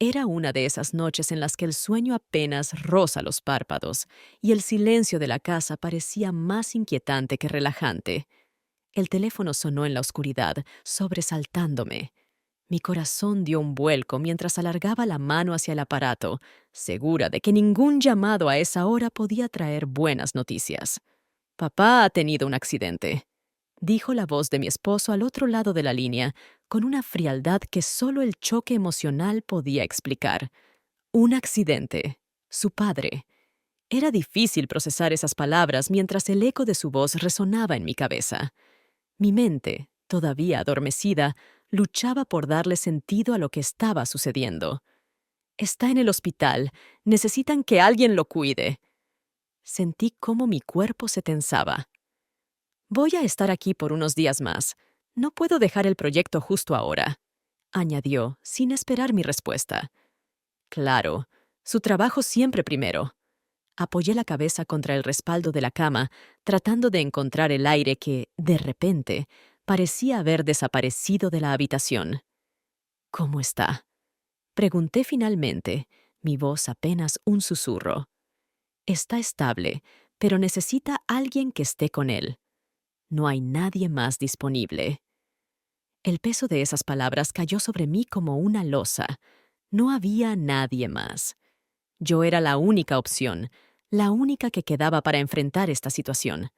Era una de esas noches en las que el sueño apenas roza los párpados y el silencio de la casa parecía más inquietante que relajante. El teléfono sonó en la oscuridad, sobresaltándome. Mi corazón dio un vuelco mientras alargaba la mano hacia el aparato, segura de que ningún llamado a esa hora podía traer buenas noticias. Papá ha tenido un accidente, dijo la voz de mi esposo al otro lado de la línea, con una frialdad que solo el choque emocional podía explicar. Un accidente. Su padre. Era difícil procesar esas palabras mientras el eco de su voz resonaba en mi cabeza. Mi mente, todavía adormecida, luchaba por darle sentido a lo que estaba sucediendo. Está en el hospital. Necesitan que alguien lo cuide. Sentí cómo mi cuerpo se tensaba. Voy a estar aquí por unos días más. No puedo dejar el proyecto justo ahora, añadió, sin esperar mi respuesta. Claro, su trabajo siempre primero. Apoyé la cabeza contra el respaldo de la cama, tratando de encontrar el aire que, de repente, parecía haber desaparecido de la habitación. ¿Cómo está? Pregunté finalmente, mi voz apenas un susurro. Está estable, pero necesita alguien que esté con él. No hay nadie más disponible. El peso de esas palabras cayó sobre mí como una losa. No había nadie más. Yo era la única opción, la única que quedaba para enfrentar esta situación.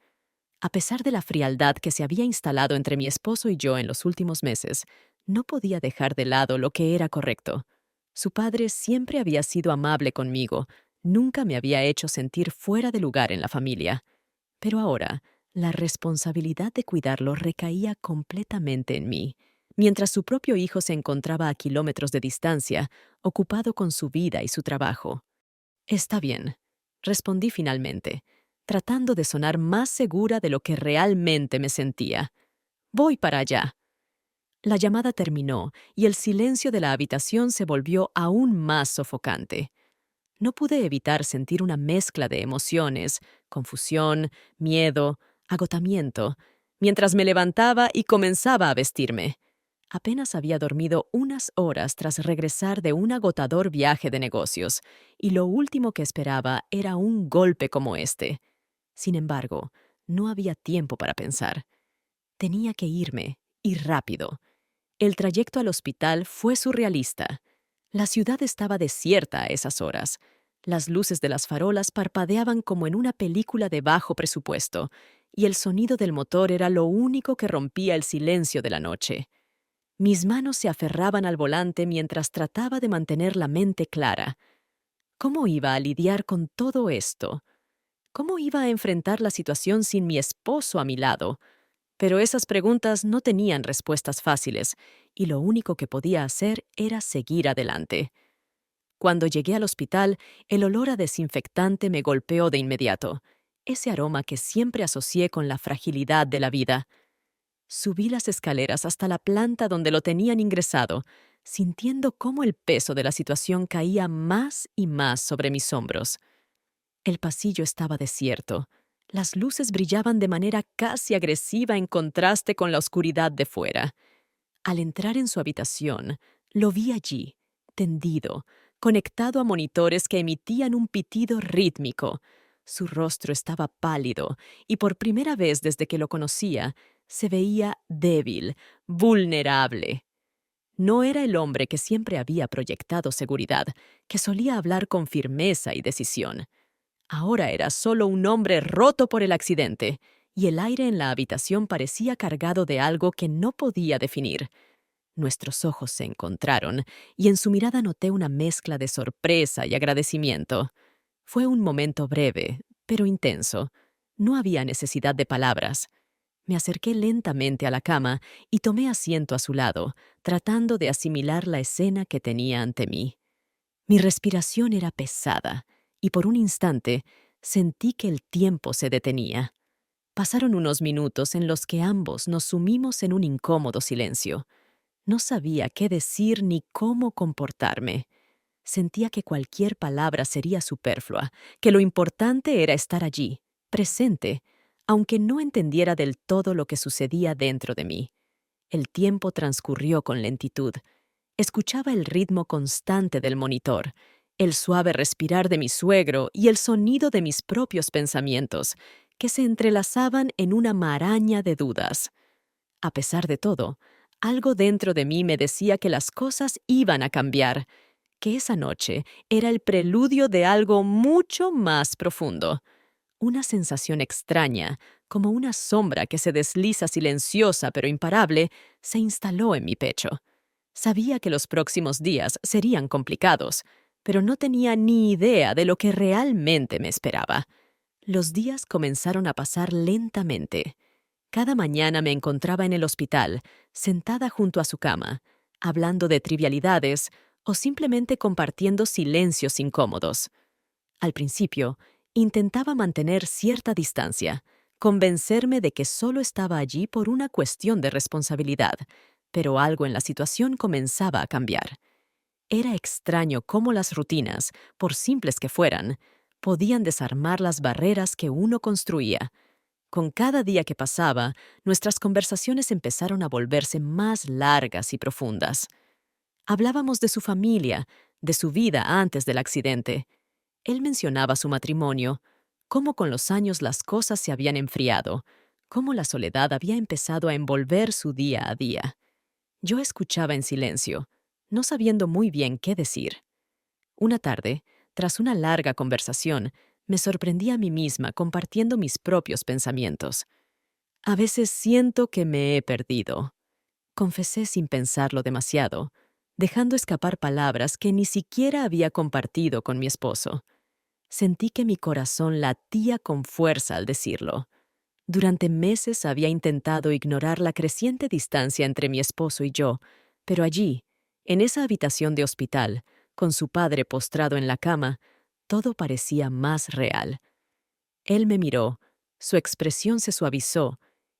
A pesar de la frialdad que se había instalado entre mi esposo y yo en los últimos meses, no podía dejar de lado lo que era correcto. Su padre siempre había sido amable conmigo, nunca me había hecho sentir fuera de lugar en la familia. Pero ahora, la responsabilidad de cuidarlo recaía completamente en mí, mientras su propio hijo se encontraba a kilómetros de distancia, ocupado con su vida y su trabajo. Está bien, respondí finalmente, tratando de sonar más segura de lo que realmente me sentía. Voy para allá. La llamada terminó y el silencio de la habitación se volvió aún más sofocante. No pude evitar sentir una mezcla de emociones, confusión, miedo, agotamiento, mientras me levantaba y comenzaba a vestirme. Apenas había dormido unas horas tras regresar de un agotador viaje de negocios, y lo último que esperaba era un golpe como este. Sin embargo, no había tiempo para pensar. Tenía que irme, y rápido. El trayecto al hospital fue surrealista. La ciudad estaba desierta a esas horas. Las luces de las farolas parpadeaban como en una película de bajo presupuesto, y el sonido del motor era lo único que rompía el silencio de la noche. Mis manos se aferraban al volante mientras trataba de mantener la mente clara. ¿Cómo iba a lidiar con todo esto? ¿Cómo iba a enfrentar la situación sin mi esposo a mi lado? Pero esas preguntas no tenían respuestas fáciles, y lo único que podía hacer era seguir adelante. Cuando llegué al hospital, el olor a desinfectante me golpeó de inmediato, ese aroma que siempre asocié con la fragilidad de la vida. Subí las escaleras hasta la planta donde lo tenían ingresado, sintiendo cómo el peso de la situación caía más y más sobre mis hombros. El pasillo estaba desierto. Las luces brillaban de manera casi agresiva en contraste con la oscuridad de fuera. Al entrar en su habitación, lo vi allí, tendido, conectado a monitores que emitían un pitido rítmico. Su rostro estaba pálido y por primera vez desde que lo conocía, se veía débil, vulnerable. No era el hombre que siempre había proyectado seguridad, que solía hablar con firmeza y decisión. Ahora era solo un hombre roto por el accidente, y el aire en la habitación parecía cargado de algo que no podía definir. Nuestros ojos se encontraron, y en su mirada noté una mezcla de sorpresa y agradecimiento. Fue un momento breve, pero intenso. No había necesidad de palabras. Me acerqué lentamente a la cama y tomé asiento a su lado, tratando de asimilar la escena que tenía ante mí. Mi respiración era pesada, y por un instante sentí que el tiempo se detenía. Pasaron unos minutos en los que ambos nos sumimos en un incómodo silencio. No sabía qué decir ni cómo comportarme. Sentía que cualquier palabra sería superflua, que lo importante era estar allí, presente, aunque no entendiera del todo lo que sucedía dentro de mí. El tiempo transcurrió con lentitud, Escuchaba el ritmo constante del monitor, el suave respirar de mi suegro y el sonido de mis propios pensamientos, que se entrelazaban en una maraña de dudas. A pesar de todo, algo dentro de mí me decía que las cosas iban a cambiar, que esa noche era el preludio de algo mucho más profundo. Una sensación extraña, como una sombra que se desliza silenciosa pero imparable, se instaló en mi pecho. Sabía que los próximos días serían complicados, pero no tenía ni idea de lo que realmente me esperaba. Los días comenzaron a pasar lentamente. Cada mañana me encontraba en el hospital, sentada junto a su cama, hablando de trivialidades o simplemente compartiendo silencios incómodos. Al principio, intentaba mantener cierta distancia, convencerme de que solo estaba allí por una cuestión de responsabilidad, pero algo en la situación comenzaba a cambiar. Era extraño cómo las rutinas, por simples que fueran, podían desarmar las barreras que uno construía. Con cada día que pasaba, nuestras conversaciones empezaron a volverse más largas y profundas. Hablábamos de su familia, de su vida antes del accidente. Él mencionaba su matrimonio, cómo con los años las cosas se habían enfriado, cómo la soledad había empezado a envolver su día a día. Yo escuchaba en silencio, no sabiendo muy bien qué decir. Una tarde, tras una larga conversación, me sorprendí a mí misma compartiendo mis propios pensamientos. A veces siento que me he perdido. Confesé sin pensarlo demasiado, dejando escapar palabras que ni siquiera había compartido con mi esposo. Sentí que mi corazón latía con fuerza al decirlo. Durante meses había intentado ignorar la creciente distancia entre mi esposo y yo, pero allí, en esa habitación de hospital, con su padre postrado en la cama, todo parecía más real. Él me miró, su expresión se suavizó,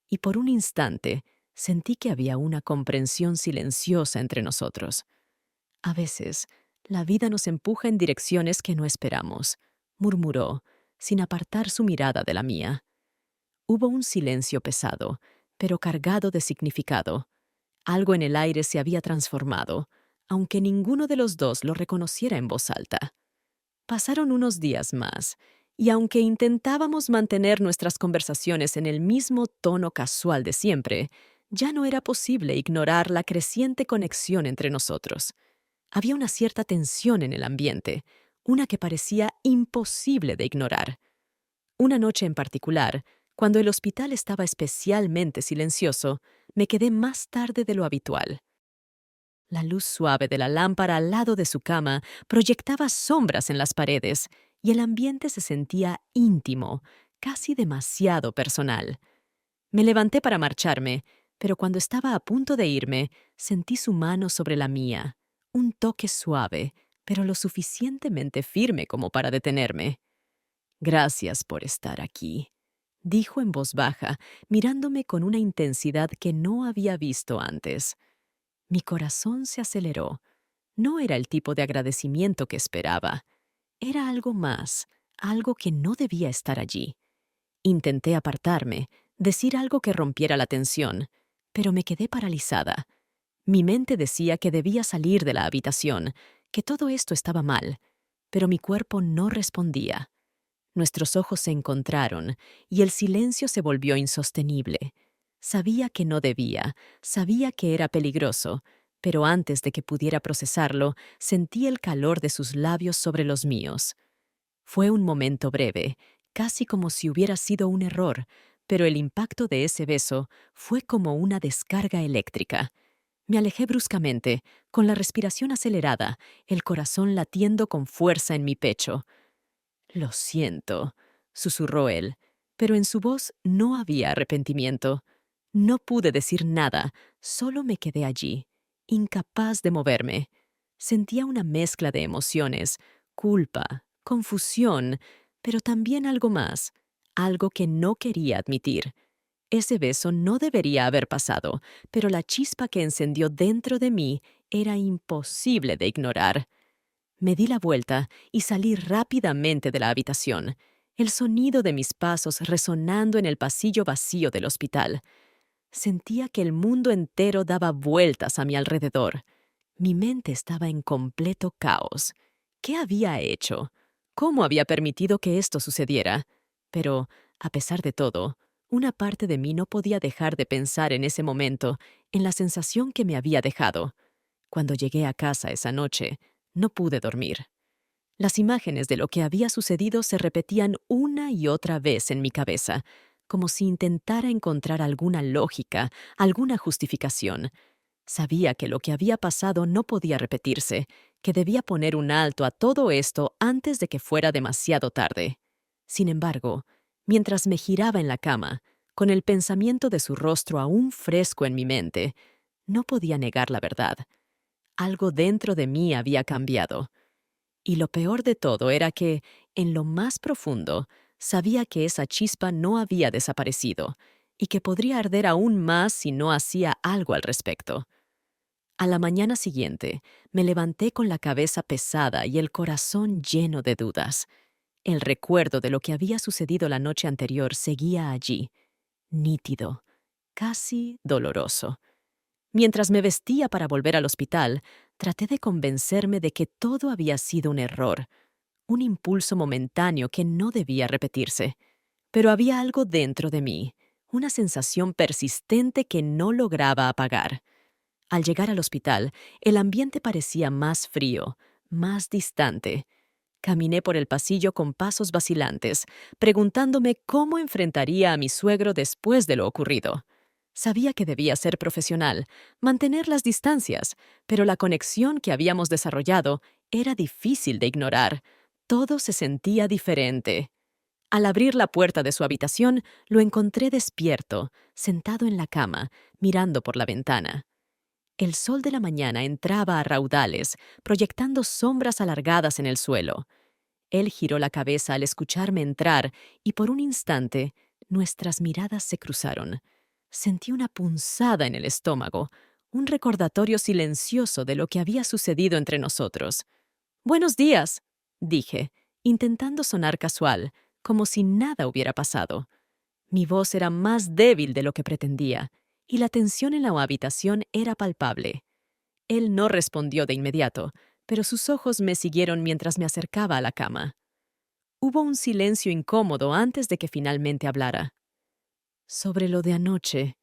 y por un instante sentí que había una comprensión silenciosa entre nosotros. A veces, la vida nos empuja en direcciones que no esperamos, murmuró, sin apartar su mirada de la mía. Hubo un silencio pesado, pero cargado de significado. Algo en el aire se había transformado, aunque ninguno de los dos lo reconociera en voz alta. Pasaron unos días más, y aunque intentábamos mantener nuestras conversaciones en el mismo tono casual de siempre, ya no era posible ignorar la creciente conexión entre nosotros. Había una cierta tensión en el ambiente, una que parecía imposible de ignorar. Una noche en particular, cuando el hospital estaba especialmente silencioso, me quedé más tarde de lo habitual. La luz suave de la lámpara al lado de su cama proyectaba sombras en las paredes, y el ambiente se sentía íntimo, casi demasiado personal. Me levanté para marcharme, pero cuando estaba a punto de irme, sentí su mano sobre la mía, un toque suave, pero lo suficientemente firme como para detenerme. «Gracias por estar aquí», dijo en voz baja, mirándome con una intensidad que no había visto antes. Mi corazón se aceleró. No era el tipo de agradecimiento que esperaba. Era algo más, algo que no debía estar allí. Intenté apartarme, decir algo que rompiera la tensión, pero me quedé paralizada. Mi mente decía que debía salir de la habitación, que todo esto estaba mal, pero mi cuerpo no respondía. Nuestros ojos se encontraron y el silencio se volvió insostenible. Sabía que no debía, sabía que era peligroso, pero antes de que pudiera procesarlo, sentí el calor de sus labios sobre los míos. Fue un momento breve, casi como si hubiera sido un error, pero el impacto de ese beso fue como una descarga eléctrica. Me alejé bruscamente, con la respiración acelerada, el corazón latiendo con fuerza en mi pecho. «Lo siento», susurró él, pero en su voz no había arrepentimiento. No pude decir nada, solo me quedé allí, incapaz de moverme. Sentía una mezcla de emociones, culpa, confusión, pero también algo más, algo que no quería admitir. Ese beso no debería haber pasado, pero la chispa que encendió dentro de mí era imposible de ignorar. Me di la vuelta y salí rápidamente de la habitación, el sonido de mis pasos resonando en el pasillo vacío del hospital. Sentía que el mundo entero daba vueltas a mi alrededor. Mi mente estaba en completo caos. ¿Qué había hecho? ¿Cómo había permitido que esto sucediera? Pero, a pesar de todo, una parte de mí no podía dejar de pensar en ese momento, en la sensación que me había dejado. Cuando llegué a casa esa noche, no pude dormir. Las imágenes de lo que había sucedido se repetían una y otra vez en mi cabeza, como si intentara encontrar alguna lógica, alguna justificación. Sabía que lo que había pasado no podía repetirse, que debía poner un alto a todo esto antes de que fuera demasiado tarde. Sin embargo, mientras me giraba en la cama, con el pensamiento de su rostro aún fresco en mi mente, no podía negar la verdad. Algo dentro de mí había cambiado. Y lo peor de todo era que, en lo más profundo, sabía que esa chispa no había desaparecido y que podría arder aún más si no hacía algo al respecto. A la mañana siguiente, me levanté con la cabeza pesada y el corazón lleno de dudas. El recuerdo de lo que había sucedido la noche anterior seguía allí, nítido, casi doloroso. Mientras me vestía para volver al hospital, traté de convencerme de que todo había sido un error, un impulso momentáneo que no debía repetirse. Pero había algo dentro de mí, una sensación persistente que no lograba apagar. Al llegar al hospital, el ambiente parecía más frío, más distante. Caminé por el pasillo con pasos vacilantes, preguntándome cómo enfrentaría a mi suegro después de lo ocurrido. Sabía que debía ser profesional, mantener las distancias, pero la conexión que habíamos desarrollado era difícil de ignorar. Todo se sentía diferente. Al abrir la puerta de su habitación, lo encontré despierto, sentado en la cama, mirando por la ventana. El sol de la mañana entraba a raudales, proyectando sombras alargadas en el suelo. Él giró la cabeza al escucharme entrar y por un instante nuestras miradas se cruzaron. Sentí una punzada en el estómago, un recordatorio silencioso de lo que había sucedido entre nosotros. «Buenos días», dije, intentando sonar casual, como si nada hubiera pasado. Mi voz era más débil de lo que pretendía, y la tensión en la habitación era palpable. Él no respondió de inmediato, pero sus ojos me siguieron mientras me acercaba a la cama. Hubo un silencio incómodo antes de que finalmente hablara. «Sobre lo de anoche»,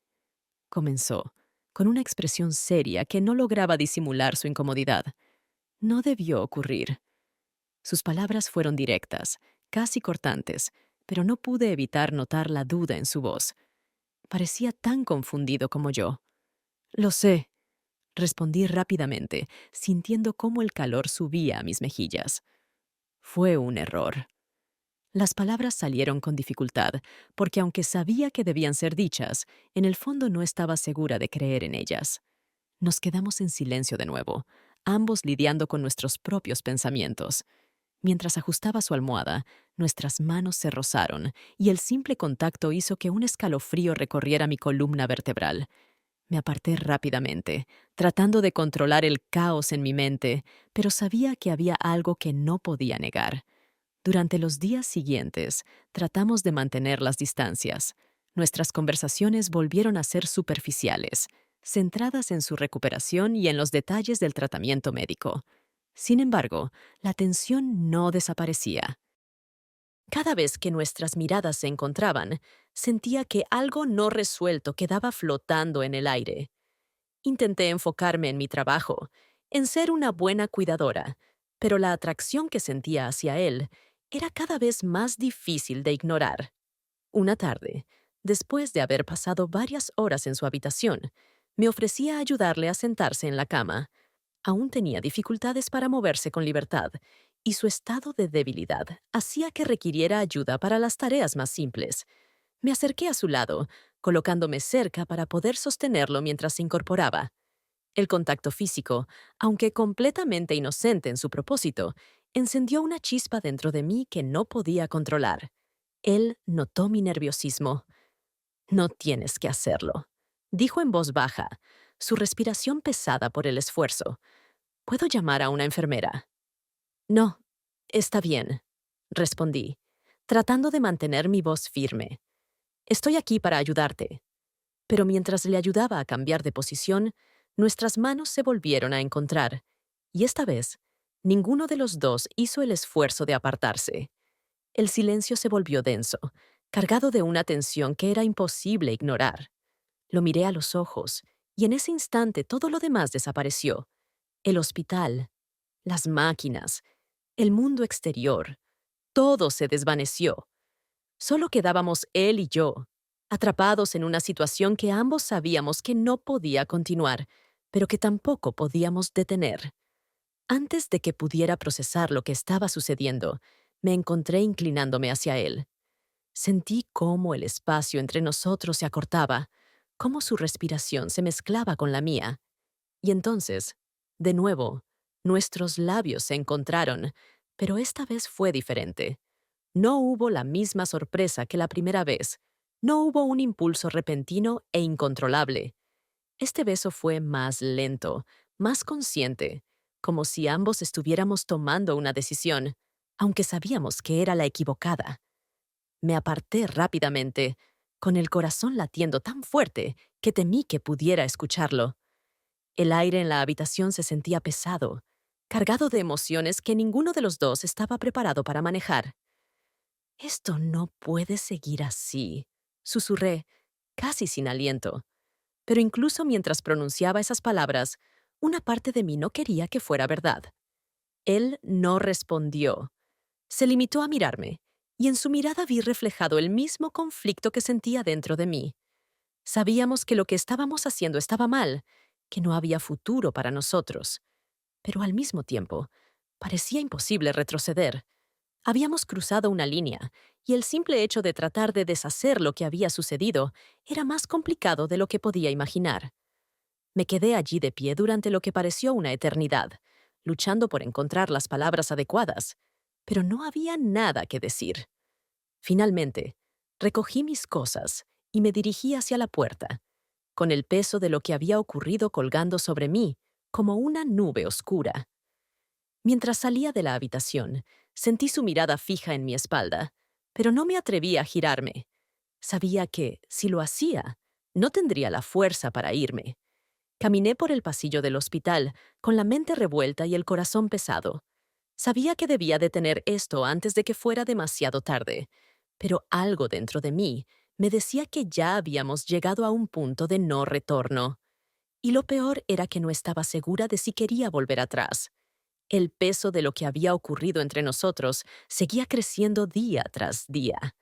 comenzó, con una expresión seria que no lograba disimular su incomodidad. «No debió ocurrir». Sus palabras fueron directas, casi cortantes, pero no pude evitar notar la duda en su voz. Parecía tan confundido como yo. «Lo sé», respondí rápidamente, sintiendo cómo el calor subía a mis mejillas. «Fue un error». Las palabras salieron con dificultad, porque aunque sabía que debían ser dichas, en el fondo no estaba segura de creer en ellas. Nos quedamos en silencio de nuevo, ambos lidiando con nuestros propios pensamientos. Mientras ajustaba su almohada, nuestras manos se rozaron y el simple contacto hizo que un escalofrío recorriera mi columna vertebral. Me aparté rápidamente, tratando de controlar el caos en mi mente, pero sabía que había algo que no podía negar. Durante los días siguientes, tratamos de mantener las distancias. Nuestras conversaciones volvieron a ser superficiales, centradas en su recuperación y en los detalles del tratamiento médico. Sin embargo, la tensión no desaparecía. Cada vez que nuestras miradas se encontraban, sentía que algo no resuelto quedaba flotando en el aire. Intenté enfocarme en mi trabajo, en ser una buena cuidadora, pero la atracción que sentía hacia él era cada vez más difícil de ignorar. Una tarde, después de haber pasado varias horas en su habitación, me ofrecía ayudarle a sentarse en la cama. Aún tenía dificultades para moverse con libertad, y su estado de debilidad hacía que requiriera ayuda para las tareas más simples. Me acerqué a su lado, colocándome cerca para poder sostenerlo mientras se incorporaba. El contacto físico, aunque completamente inocente en su propósito, encendió una chispa dentro de mí que no podía controlar. Él notó mi nerviosismo. «No tienes que hacerlo», dijo en voz baja, su respiración pesada por el esfuerzo. «¿Puedo llamar a una enfermera?» «No, está bien», respondí, tratando de mantener mi voz firme. «Estoy aquí para ayudarte». Pero mientras le ayudaba a cambiar de posición, Nuestras manos se volvieron a encontrar, y esta vez, ninguno de los dos hizo el esfuerzo de apartarse. El silencio se volvió denso, cargado de una tensión que era imposible ignorar. Lo miré a los ojos, y en ese instante todo lo demás desapareció. El hospital, las máquinas, el mundo exterior, todo se desvaneció. Solo quedábamos él y yo, atrapados en una situación que ambos sabíamos que no podía continuar, pero que tampoco podíamos detener. Antes de que pudiera procesar lo que estaba sucediendo, me encontré inclinándome hacia él. Sentí cómo el espacio entre nosotros se acortaba, cómo su respiración se mezclaba con la mía. Y entonces, de nuevo, nuestros labios se encontraron, pero esta vez fue diferente. No hubo la misma sorpresa que la primera vez. No hubo un impulso repentino e incontrolable. Este beso fue más lento, más consciente, como si ambos estuviéramos tomando una decisión, aunque sabíamos que era la equivocada. Me aparté rápidamente, con el corazón latiendo tan fuerte que temí que pudiera escucharlo. El aire en la habitación se sentía pesado, cargado de emociones que ninguno de los dos estaba preparado para manejar. «Esto no puede seguir así», susurré, casi sin aliento. Pero incluso mientras pronunciaba esas palabras, una parte de mí no quería que fuera verdad. Él no respondió. Se limitó a mirarme, y en su mirada vi reflejado el mismo conflicto que sentía dentro de mí. Sabíamos que lo que estábamos haciendo estaba mal, que no había futuro para nosotros. Pero al mismo tiempo, parecía imposible retroceder. Habíamos cruzado una línea, y el simple hecho de tratar de deshacer lo que había sucedido era más complicado de lo que podía imaginar. Me quedé allí de pie durante lo que pareció una eternidad, luchando por encontrar las palabras adecuadas, pero no había nada que decir. Finalmente, recogí mis cosas y me dirigí hacia la puerta, con el peso de lo que había ocurrido colgando sobre mí, como una nube oscura. Mientras salía de la habitación, sentí su mirada fija en mi espalda, pero no me atreví a girarme. Sabía que, si lo hacía, no tendría la fuerza para irme. Caminé por el pasillo del hospital, con la mente revuelta y el corazón pesado. Sabía que debía detener esto antes de que fuera demasiado tarde, pero algo dentro de mí me decía que ya habíamos llegado a un punto de no retorno. Y lo peor era que no estaba segura de si quería volver atrás. El peso de lo que había ocurrido entre nosotros seguía creciendo día tras día.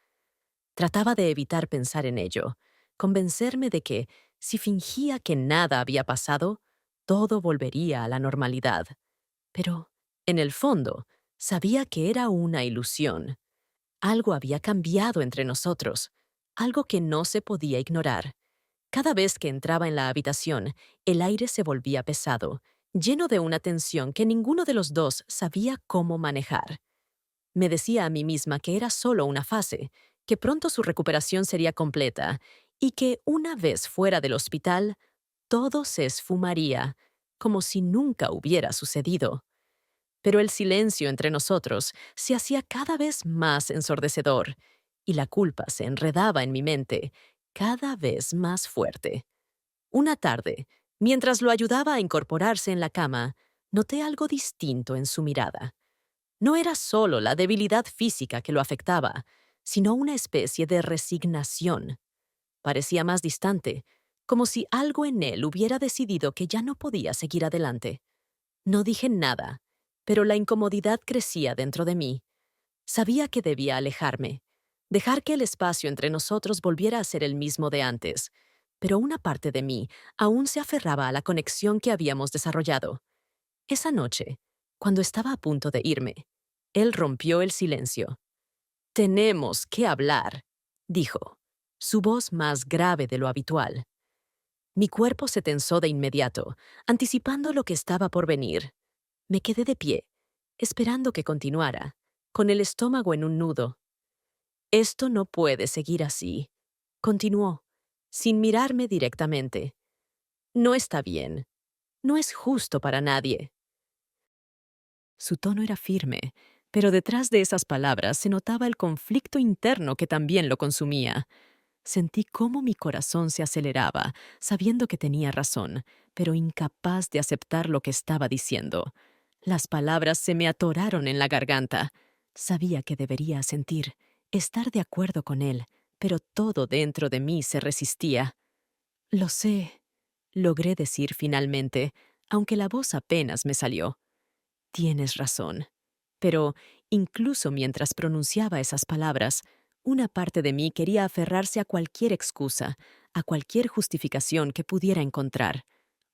Trataba de evitar pensar en ello, convencerme de que, si fingía que nada había pasado, todo volvería a la normalidad. Pero, en el fondo, sabía que era una ilusión. Algo había cambiado entre nosotros, algo que no se podía ignorar. Cada vez que entraba en la habitación, el aire se volvía pesado, lleno de una tensión que ninguno de los dos sabía cómo manejar. Me decía a mí misma que era solo una fase, que pronto su recuperación sería completa y que, una vez fuera del hospital, todo se esfumaría, como si nunca hubiera sucedido. Pero el silencio entre nosotros se hacía cada vez más ensordecedor, y la culpa se enredaba en mi mente, cada vez más fuerte. Una tarde, mientras lo ayudaba a incorporarse en la cama, noté algo distinto en su mirada. No era solo la debilidad física que lo afectaba, sino una especie de resignación. Parecía más distante, como si algo en él hubiera decidido que ya no podía seguir adelante. No dije nada, pero la incomodidad crecía dentro de mí. Sabía que debía alejarme, dejar que el espacio entre nosotros volviera a ser el mismo de antes, pero una parte de mí aún se aferraba a la conexión que habíamos desarrollado. Esa noche, cuando estaba a punto de irme, él rompió el silencio. «Tenemos que hablar», dijo, su voz más grave de lo habitual. Mi cuerpo se tensó de inmediato, anticipando lo que estaba por venir. Me quedé de pie, esperando que continuara, con el estómago en un nudo. «Esto no puede seguir así», continuó, sin mirarme directamente. «No está bien. No es justo para nadie». Su tono era firme, pero detrás de esas palabras se notaba el conflicto interno que también lo consumía. Sentí cómo mi corazón se aceleraba, sabiendo que tenía razón, pero incapaz de aceptar lo que estaba diciendo. Las palabras se me atoraron en la garganta. Sabía que debería sentir, estar de acuerdo con él, pero todo dentro de mí se resistía. Lo sé, logré decir finalmente, aunque la voz apenas me salió. Tienes razón. Pero, incluso mientras pronunciaba esas palabras, una parte de mí quería aferrarse a cualquier excusa, a cualquier justificación que pudiera encontrar.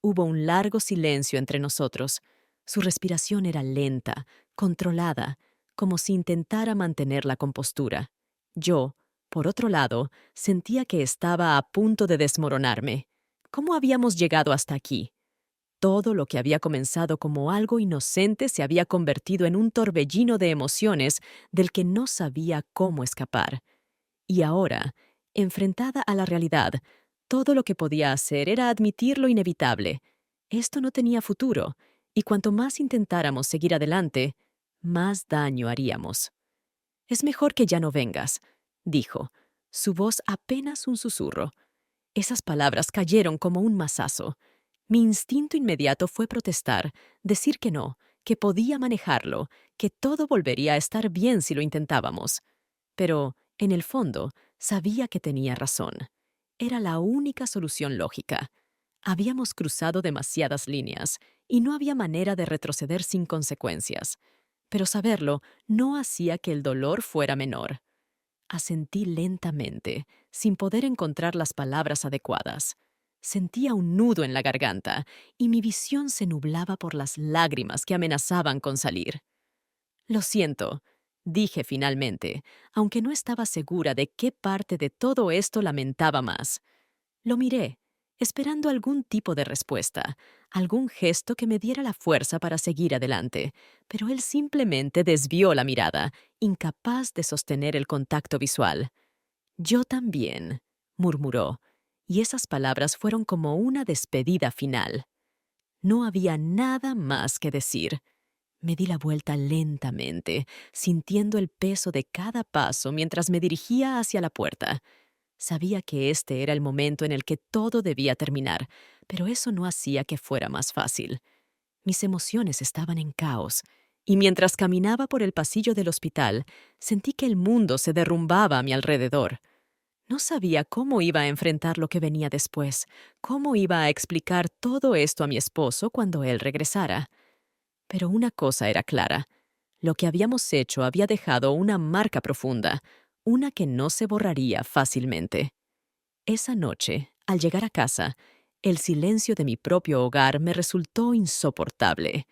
Hubo un largo silencio entre nosotros. Su respiración era lenta, controlada, como si intentara mantener la compostura. Yo, por otro lado, sentía que estaba a punto de desmoronarme. ¿Cómo habíamos llegado hasta aquí? Todo lo que había comenzado como algo inocente se había convertido en un torbellino de emociones del que no sabía cómo escapar. Y ahora, enfrentada a la realidad, todo lo que podía hacer era admitir lo inevitable. Esto no tenía futuro, y cuanto más intentáramos seguir adelante, más daño haríamos. Es mejor que ya no vengas, dijo, su voz apenas un susurro. Esas palabras cayeron como un mazazo. Mi instinto inmediato fue protestar, decir que no, que podía manejarlo, que todo volvería a estar bien si lo intentábamos. Pero, en el fondo, sabía que tenía razón. Era la única solución lógica. Habíamos cruzado demasiadas líneas y no había manera de retroceder sin consecuencias. Pero saberlo no hacía que el dolor fuera menor. Asentí lentamente, sin poder encontrar las palabras adecuadas. Sentía un nudo en la garganta y mi visión se nublaba por las lágrimas que amenazaban con salir. Lo siento, dije finalmente, aunque no estaba segura de qué parte de todo esto lamentaba más. Lo miré, esperando algún tipo de respuesta, algún gesto que me diera la fuerza para seguir adelante, pero él simplemente desvió la mirada, incapaz de sostener el contacto visual. Yo también, murmuró, y esas palabras fueron como una despedida final. No había nada más que decir. Me di la vuelta lentamente, sintiendo el peso de cada paso mientras me dirigía hacia la puerta. Sabía que este era el momento en el que todo debía terminar, pero eso no hacía que fuera más fácil. Mis emociones estaban en caos, y mientras caminaba por el pasillo del hospital, sentí que el mundo se derrumbaba a mi alrededor. No sabía cómo iba a enfrentar lo que venía después, cómo iba a explicar todo esto a mi esposo cuando él regresara. Pero una cosa era clara. Lo que habíamos hecho había dejado una marca profunda, una que no se borraría fácilmente. Esa noche, al llegar a casa, el silencio de mi propio hogar me resultó insoportable.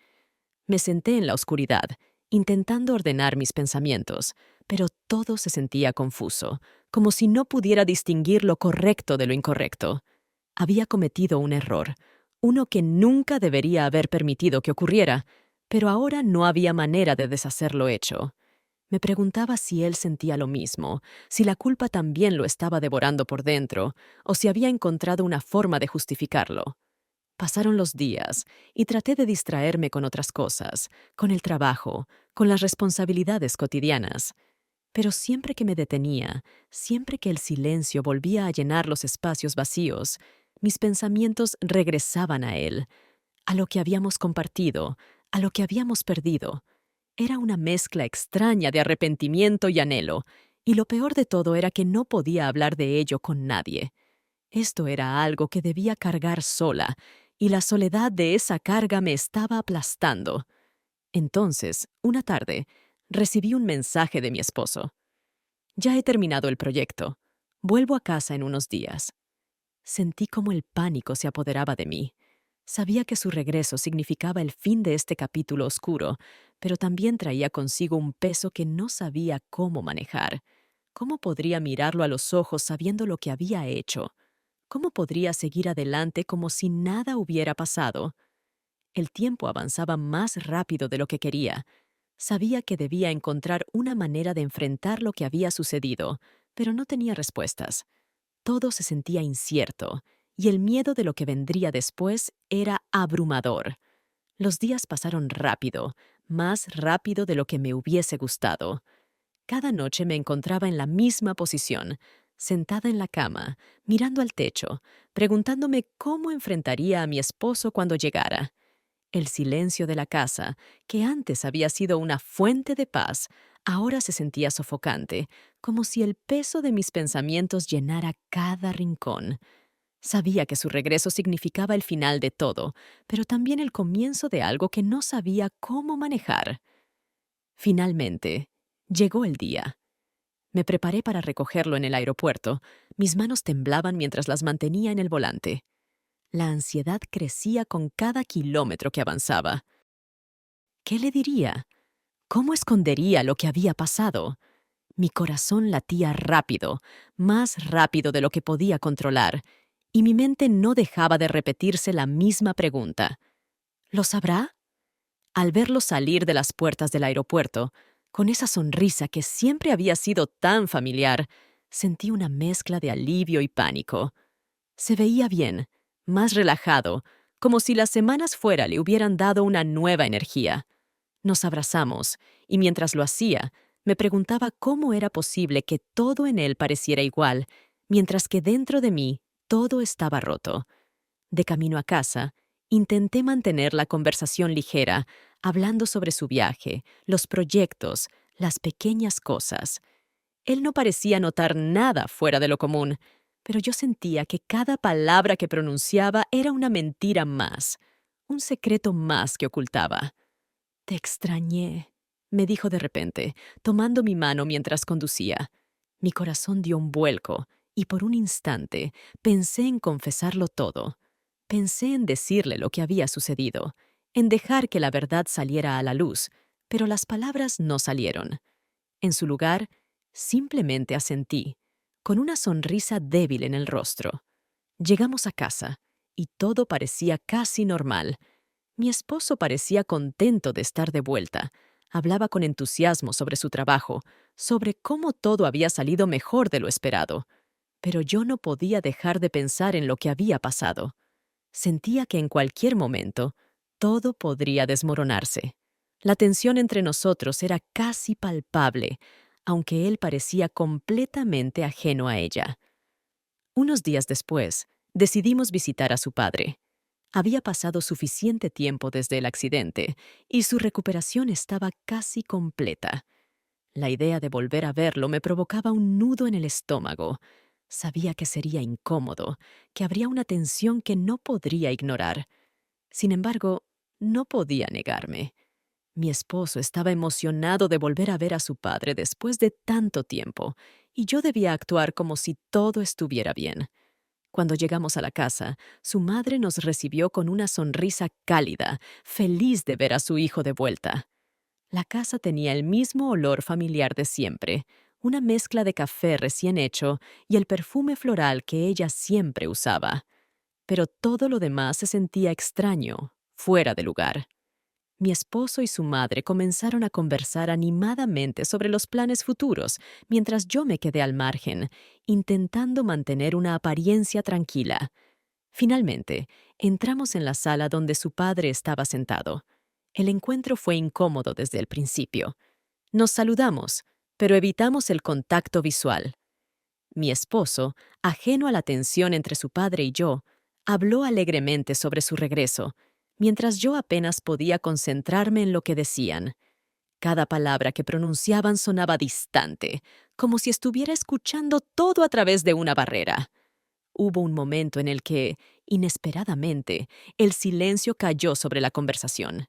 Me senté en la oscuridad, intentando ordenar mis pensamientos, pero todo se sentía confuso, como si no pudiera distinguir lo correcto de lo incorrecto. Había cometido un error, uno que nunca debería haber permitido que ocurriera, pero ahora no había manera de deshacer lo hecho. Me preguntaba si él sentía lo mismo, si la culpa también lo estaba devorando por dentro, o si había encontrado una forma de justificarlo. Pasaron los días y traté de distraerme con otras cosas, con el trabajo, con las responsabilidades cotidianas. Pero siempre que me detenía, siempre que el silencio volvía a llenar los espacios vacíos, mis pensamientos regresaban a él, a lo que habíamos compartido, a lo que habíamos perdido. Era una mezcla extraña de arrepentimiento y anhelo, y lo peor de todo era que no podía hablar de ello con nadie. Esto era algo que debía cargar sola, y la soledad de esa carga me estaba aplastando. Entonces, una tarde, recibí un mensaje de mi esposo. Ya he terminado el proyecto. Vuelvo a casa en unos días. Sentí como el pánico se apoderaba de mí. Sabía que su regreso significaba el fin de este capítulo oscuro, pero también traía consigo un peso que no sabía cómo manejar. ¿Cómo podría mirarlo a los ojos sabiendo lo que había hecho? ¿Cómo podría seguir adelante como si nada hubiera pasado? El tiempo avanzaba más rápido de lo que quería. Sabía que debía encontrar una manera de enfrentar lo que había sucedido, pero no tenía respuestas. Todo se sentía incierto, y el miedo de lo que vendría después era abrumador. Los días pasaron rápido, más rápido de lo que me hubiese gustado. Cada noche me encontraba en la misma posición, sentada en la cama, mirando al techo, preguntándome cómo enfrentaría a mi esposo cuando llegara. El silencio de la casa, que antes había sido una fuente de paz, ahora se sentía sofocante, como si el peso de mis pensamientos llenara cada rincón. Sabía que su regreso significaba el final de todo, pero también el comienzo de algo que no sabía cómo manejar. Finalmente, llegó el día. Me preparé para recogerlo en el aeropuerto. Mis manos temblaban mientras las mantenía en el volante. La ansiedad crecía con cada kilómetro que avanzaba. ¿Qué le diría? ¿Cómo escondería lo que había pasado? Mi corazón latía rápido, más rápido de lo que podía controlar, y mi mente no dejaba de repetirse la misma pregunta. ¿Lo sabrá? Al verlo salir de las puertas del aeropuerto, con esa sonrisa que siempre había sido tan familiar, sentí una mezcla de alivio y pánico. Se veía bien, más relajado, como si las semanas fuera le hubieran dado una nueva energía. Nos abrazamos, y mientras lo hacía, me preguntaba cómo era posible que todo en él pareciera igual, mientras que dentro de mí todo estaba roto. De camino a casa, intenté mantener la conversación ligera, hablando sobre su viaje, los proyectos, las pequeñas cosas. Él no parecía notar nada fuera de lo común, pero yo sentía que cada palabra que pronunciaba era una mentira más, un secreto más que ocultaba. «Te extrañé», me dijo de repente, tomando mi mano mientras conducía. Mi corazón dio un vuelco, y por un instante pensé en confesarlo todo. Pensé en decirle lo que había sucedido, en dejar que la verdad saliera a la luz, pero las palabras no salieron. En su lugar, simplemente asentí, con una sonrisa débil en el rostro. Llegamos a casa, y todo parecía casi normal. Mi esposo parecía contento de estar de vuelta. Hablaba con entusiasmo sobre su trabajo, sobre cómo todo había salido mejor de lo esperado. Pero yo no podía dejar de pensar en lo que había pasado. Sentía que en cualquier momento todo podría desmoronarse. La tensión entre nosotros era casi palpable, aunque él parecía completamente ajeno a ella. Unos días después, decidimos visitar a su padre. Había pasado suficiente tiempo desde el accidente y su recuperación estaba casi completa. La idea de volver a verlo me provocaba un nudo en el estómago. Sabía que sería incómodo, que habría una tensión que no podría ignorar. Sin embargo, no podía negarme. Mi esposo estaba emocionado de volver a ver a su padre después de tanto tiempo, y yo debía actuar como si todo estuviera bien. Cuando llegamos a la casa, su madre nos recibió con una sonrisa cálida, feliz de ver a su hijo de vuelta. La casa tenía el mismo olor familiar de siempre, una mezcla de café recién hecho y el perfume floral que ella siempre usaba. Pero todo lo demás se sentía extraño, fuera de lugar. Mi esposo y su madre comenzaron a conversar animadamente sobre los planes futuros, mientras yo me quedé al margen, intentando mantener una apariencia tranquila. Finalmente, entramos en la sala donde su padre estaba sentado. El encuentro fue incómodo desde el principio. Nos saludamos, pero evitamos el contacto visual. Mi esposo, ajeno a la tensión entre su padre y yo, habló alegremente sobre su regreso, mientras yo apenas podía concentrarme en lo que decían. Cada palabra que pronunciaban sonaba distante, como si estuviera escuchando todo a través de una barrera. Hubo un momento en el que, inesperadamente, el silencio cayó sobre la conversación.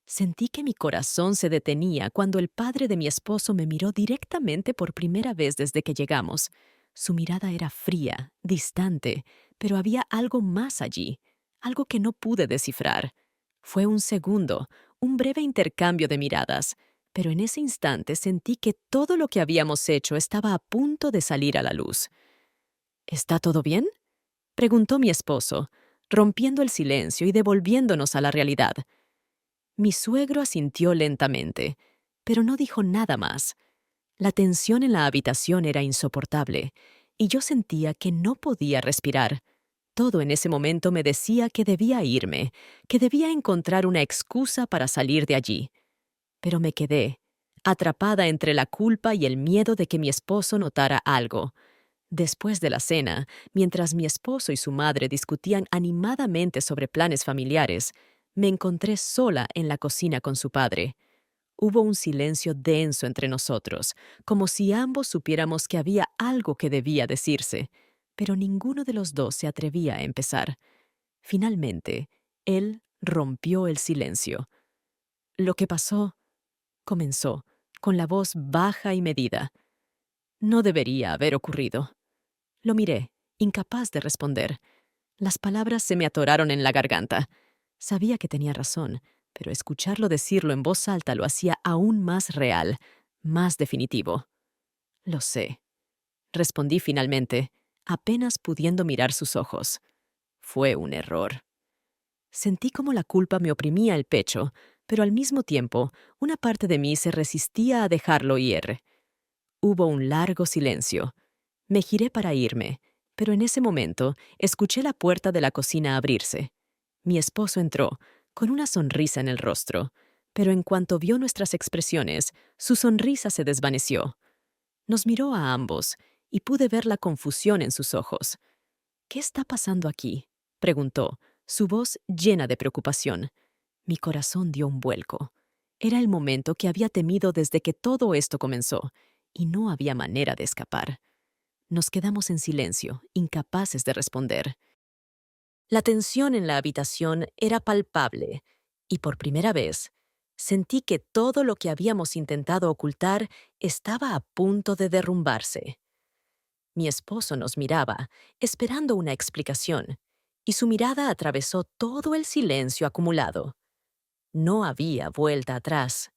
Sentí que mi corazón se detenía cuando el padre de mi esposo me miró directamente por primera vez desde que llegamos. Su mirada era fría, distante, pero había algo más allí, algo que no pude descifrar. Fue un segundo, un breve intercambio de miradas, pero en ese instante sentí que todo lo que habíamos hecho estaba a punto de salir a la luz. ¿Está todo bien?, preguntó mi esposo, rompiendo el silencio y devolviéndonos a la realidad. Mi suegro asintió lentamente, pero no dijo nada más. La tensión en la habitación era insoportable, y yo sentía que no podía respirar. Todo en ese momento me decía que debía irme, que debía encontrar una excusa para salir de allí. Pero me quedé, atrapada entre la culpa y el miedo de que mi esposo notara algo. Después de la cena, mientras mi esposo y su madre discutían animadamente sobre planes familiares, me encontré sola en la cocina con su padre. Hubo un silencio denso entre nosotros, como si ambos supiéramos que había algo que debía decirse, pero ninguno de los dos se atrevía a empezar. Finalmente, él rompió el silencio. Lo que pasó, comenzó, con la voz baja y medida. No debería haber ocurrido. Lo miré, incapaz de responder. Las palabras se me atoraron en la garganta. Sabía que tenía razón, pero escucharlo decirlo en voz alta lo hacía aún más real, más definitivo. Lo sé, respondí finalmente, apenas pudiendo mirar sus ojos. Fue un error. Sentí como la culpa me oprimía el pecho, pero al mismo tiempo, una parte de mí se resistía a dejarlo ir. Hubo un largo silencio. Me giré para irme, pero en ese momento escuché la puerta de la cocina abrirse. Mi esposo entró, con una sonrisa en el rostro, pero en cuanto vio nuestras expresiones, su sonrisa se desvaneció. Nos miró a ambos, y pude ver la confusión en sus ojos. ¿Qué está pasando aquí?, preguntó, su voz llena de preocupación. Mi corazón dio un vuelco. Era el momento que había temido desde que todo esto comenzó, y no había manera de escapar. Nos quedamos en silencio, incapaces de responder. La tensión en la habitación era palpable, y por primera vez sentí que todo lo que habíamos intentado ocultar estaba a punto de derrumbarse. Mi esposo nos miraba, esperando una explicación, y su mirada atravesó todo el silencio acumulado. No había vuelta atrás.